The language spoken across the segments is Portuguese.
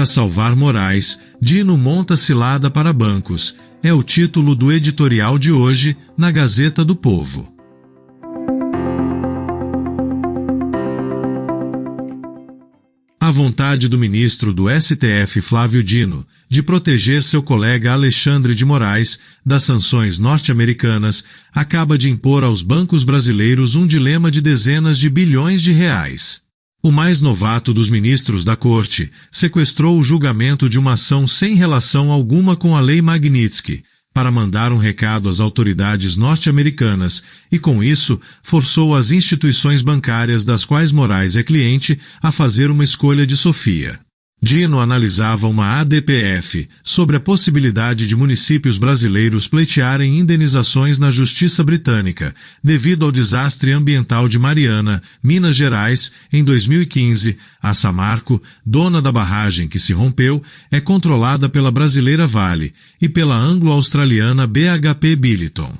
Para salvar Moraes, Dino monta cilada para bancos. É o título do editorial de hoje, na Gazeta do Povo. A vontade do ministro do STF, Flávio Dino, de proteger seu colega Alexandre de Moraes das sanções norte-americanas, acaba de impor aos bancos brasileiros um dilema de dezenas de bilhões de reais. O mais novato dos ministros da Corte sequestrou o julgamento de uma ação sem relação alguma com a Lei Magnitsky, para mandar um recado às autoridades norte-americanas e, com isso, forçou as instituições bancárias das quais Moraes é cliente a fazer uma escolha de Sofia. Dino analisava uma ADPF sobre a possibilidade de municípios brasileiros pleitearem indenizações na Justiça Britânica devido ao desastre ambiental de Mariana, Minas Gerais, em 2015. A Samarco, dona da barragem que se rompeu, é controlada pela brasileira Vale e pela anglo-australiana BHP Billiton.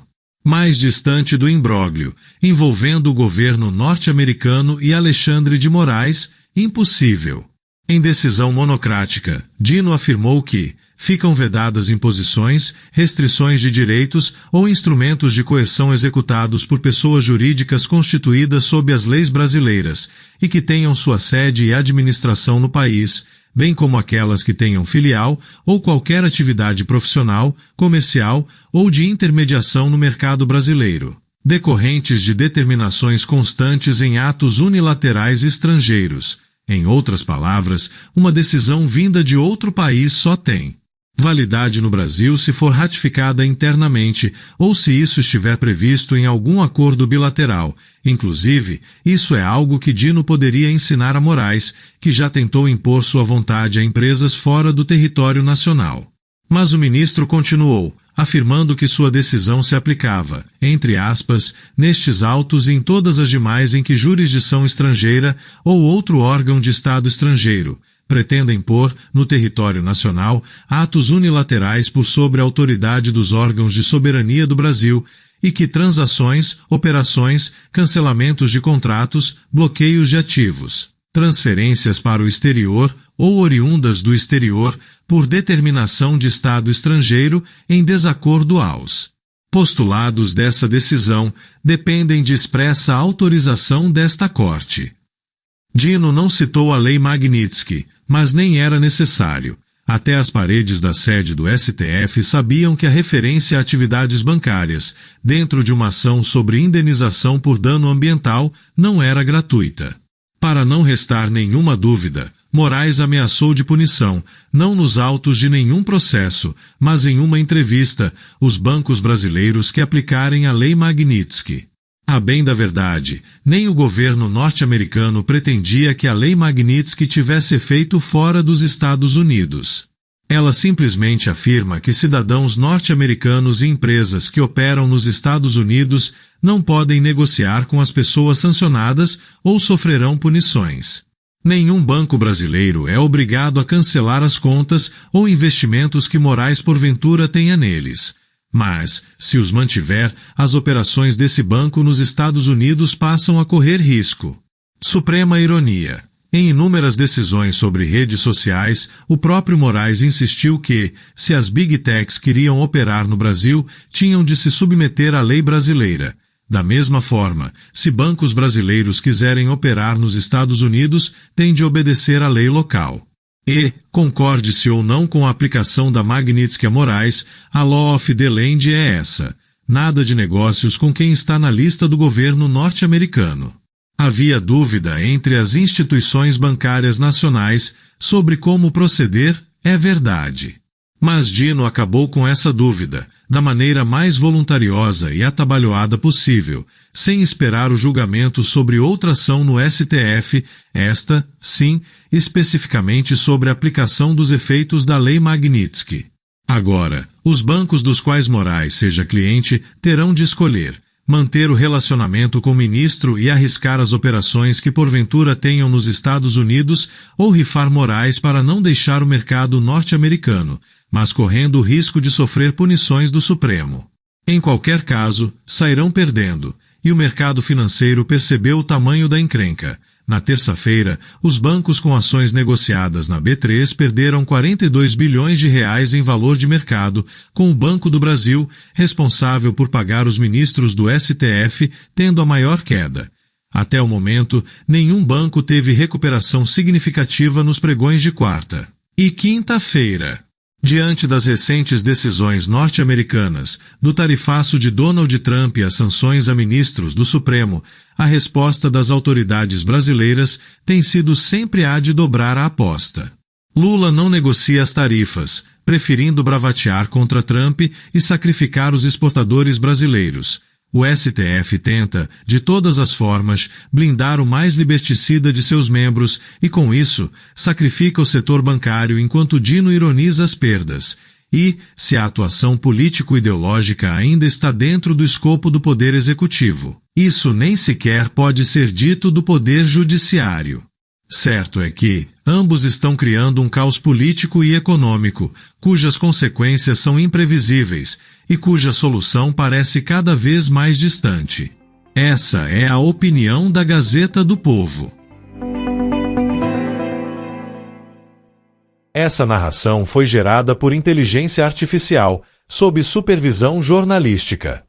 Mais distante do imbróglio, envolvendo o governo norte-americano e Alexandre de Moraes, impossível. Em decisão monocrática, Dino afirmou que ficam vedadas imposições, restrições de direitos ou instrumentos de coerção executados por pessoas jurídicas constituídas sob as leis brasileiras e que tenham sua sede e administração no país, bem como aquelas que tenham filial ou qualquer atividade profissional, comercial ou de intermediação no mercado brasileiro, decorrentes de determinações constantes em atos unilaterais estrangeiros. Em outras palavras, uma decisão vinda de outro país só tem validade no Brasil se for ratificada internamente ou se isso estiver previsto em algum acordo bilateral. Inclusive, isso é algo que Dino poderia ensinar a Moraes, que já tentou impor sua vontade a empresas fora do território nacional. Mas o ministro continuou, afirmando que sua decisão se aplicava, entre aspas, nestes autos e em todas as demais em que jurisdição estrangeira ou outro órgão de Estado estrangeiro pretenda impor, no território nacional, atos unilaterais por sobre a autoridade dos órgãos de soberania do Brasil e que transações, operações, cancelamentos de contratos, bloqueios de ativos, transferências para o exterior ou oriundas do exterior por determinação de Estado estrangeiro em desacordo aos postulados dessa decisão dependem de expressa autorização desta Corte. Dino não citou a Lei Magnitsky, mas nem era necessário. Até as paredes da sede do STF sabiam que a referência a atividades bancárias, dentro de uma ação sobre indenização por dano ambiental, não era gratuita. Para não restar nenhuma dúvida, Moraes ameaçou de punição, não nos autos de nenhum processo, mas em uma entrevista, os bancos brasileiros que aplicarem a Lei Magnitsky. A bem da verdade, nem o governo norte-americano pretendia que a Lei Magnitsky tivesse efeito fora dos Estados Unidos. Ela simplesmente afirma que cidadãos norte-americanos e empresas que operam nos Estados Unidos não podem negociar com as pessoas sancionadas ou sofrerão punições. Nenhum banco brasileiro é obrigado a cancelar as contas ou investimentos que Moraes porventura tenha neles. Mas, se os mantiver, as operações desse banco nos Estados Unidos passam a correr risco. Suprema ironia. Em inúmeras decisões sobre redes sociais, o próprio Moraes insistiu que, se as Big Techs queriam operar no Brasil, tinham de se submeter à lei brasileira. Da mesma forma, se bancos brasileiros quiserem operar nos Estados Unidos, têm de obedecer à lei local. E, concorde-se ou não com a aplicação da Magnitsky a Moraes, a law of the land é essa: nada de negócios com quem está na lista do governo norte-americano. Havia dúvida entre as instituições bancárias nacionais sobre como proceder, é verdade. Mas Dino acabou com essa dúvida, da maneira mais voluntariosa e atabalhoada possível, sem esperar o julgamento sobre outra ação no STF, esta, sim, especificamente sobre a aplicação dos efeitos da Lei Magnitsky. Agora, os bancos dos quais Moraes seja cliente terão de escolher manter o relacionamento com o ministro e arriscar as operações que porventura tenham nos Estados Unidos ou rifar Moraes para não deixar o mercado norte-americano, mas correndo o risco de sofrer punições do Supremo. Em qualquer caso, sairão perdendo, e o mercado financeiro percebeu o tamanho da encrenca. Na terça-feira, os bancos com ações negociadas na B3 perderam 42 bilhões de reais em valor de mercado, com o Banco do Brasil, responsável por pagar os ministros do STF, tendo a maior queda. Até o momento, nenhum banco teve recuperação significativa nos pregões de quarta e quinta-feira. Diante das recentes decisões norte-americanas, do tarifaço de Donald Trump e as sanções a ministros do Supremo, a resposta das autoridades brasileiras tem sido sempre a de dobrar a aposta. Lula não negocia as tarifas, preferindo bravatear contra Trump e sacrificar os exportadores brasileiros. O STF tenta, de todas as formas, blindar o mais liberticida de seus membros e, com isso, sacrifica o setor bancário enquanto Dino ironiza as perdas. E, se a atuação político-ideológica ainda está dentro do escopo do Poder Executivo, isso nem sequer pode ser dito do Poder Judiciário. Certo é que ambos estão criando um caos político e econômico, cujas consequências são imprevisíveis e cuja solução parece cada vez mais distante. Essa é a opinião da Gazeta do Povo. Essa narração foi gerada por inteligência artificial, sob supervisão jornalística.